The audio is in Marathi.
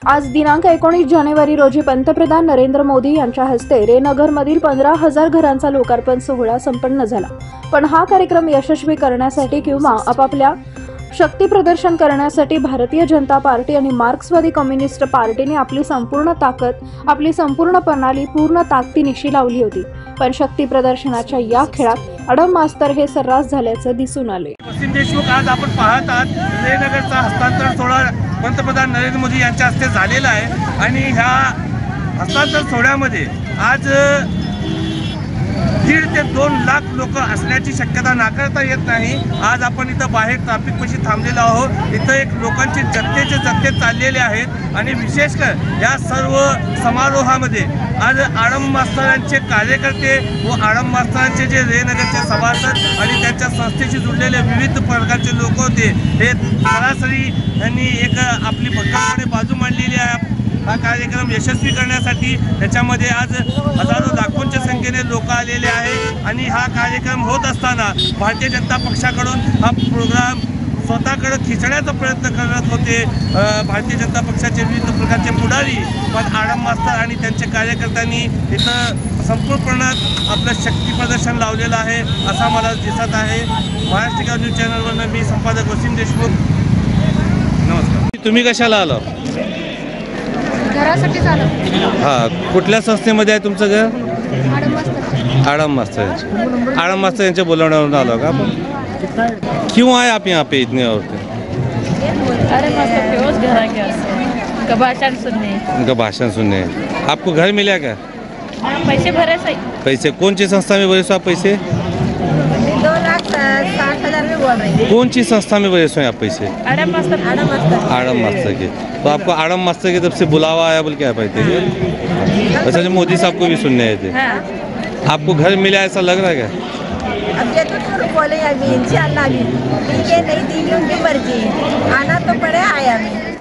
आज दिनांक 19 जानेवारी रोजी पंतप्रधान नरेंद्र मोदी यांच्या हस्ते रेनगरमधील 15,000 घरांचा लोकार्पण सोहळा संपन्न झाला। पण हा कार्यक्रम यशस्वी करण्यासाठी किंवा आपापल्या शक्ती प्रदर्शन करण्यासाठी भारतीय जनता पार्टी आणि मार्क्सवादी कम्युनिस्ट पार्टीने आपली संपूर्ण ताकद, आपली संपूर्ण प्रणाली पूर्ण ताकदीनिशी लावली होती। पण शक्ती प्रदर्शनाच्या या खेळात अडम मास्तर हे सर्रास झाल्याचं दिसून आले। वसीम देशमुख आज आपण पाहत आहात रेनगरचा हस्तांतरण सोहळा पंतप्रधान नरेंद्र मोदी यांच्या हस्ते झालेला आहे आणि ह्या हस्तांतरण सोहळ्यामध्ये आज 1.5 ते 2 लाख लोक असण्याची शक्यता नाकारता येत नाही। आज आपण इथं बाहेर ट्रॅफिक पाशी थांबलेलो आहोत। इथं एक लोकांचे जत्थे चाललेले आहेत आणि विशेषकर या सर्व समारोहामध्ये आज आडम मास्तरांचे कार्यकर्ते व आडम मास्तरांचे जे रेनगरचे सभासद आणि त्यांच्या संस्थेशी जुळलेले विविध प्रकारचे लोक होते, हे सरासरी यांनी एक आपली भक्कमपणे बाजू मांडलेली आहे हा कार्यक्रम यशस्वी करण्यासाठी। त्याच्यामध्ये आज हजारो लाखोंच्या संख्येने लोक आलेले आहे आणि हा कार्यक्रम होत असताना भारतीय जनता पक्षाकडून हा प्रोग्राम स्वतःकडे खिचण्याचा प्रयत्न करत होते भारतीय जनता पक्षाचे विविध प्रकारचे पुढारी। पण आडम मास्तर आणि त्यांच्या कार्यकर्त्यांनी इथं संपूर्णपणे आपलं शक्ती प्रदर्शन लावलेलं आहे असा मला दिसत आहे। महाराष्ट्र न्यूज चॅनलवरनं मी संपादक वसीम देशमुख, नमस्कार। तुम्ही कशाला आलो? घरासाठी झालं। हां, कुठल्या संस्थेमध्ये आहे तुमचं घर? आडम मास्तर यांच्या बोलवण्यावरून आलो का आपण? क्यों आए आप यहाँ पे इतने औरतें? अरे मास्टर रोज घर आ गया उनका भाषण सुनने। आपको घर मिला क्या? पैसे भरे सही। पैसे कौन सी संस्था में भरे सो आप पैसे? 2,60,000 में बोल रही है। कौन सी संस्था में भरे सो आप पैसे? आडम मास्टर के। तो आपको आडम मास्टर की तरफ से बुलावा आया बोल के आप आए थे? अच्छा, जो मोदी साहब को भी सुनने आए थे। हाँ। आपको घर मिला ऐसा लग रहा है क्या? अब ये तो थोड़ा बोले अभी इंशाल्लाह, अभी इनके नहीं दी उनकी मर्जी, आना तो पड़े आया अभी।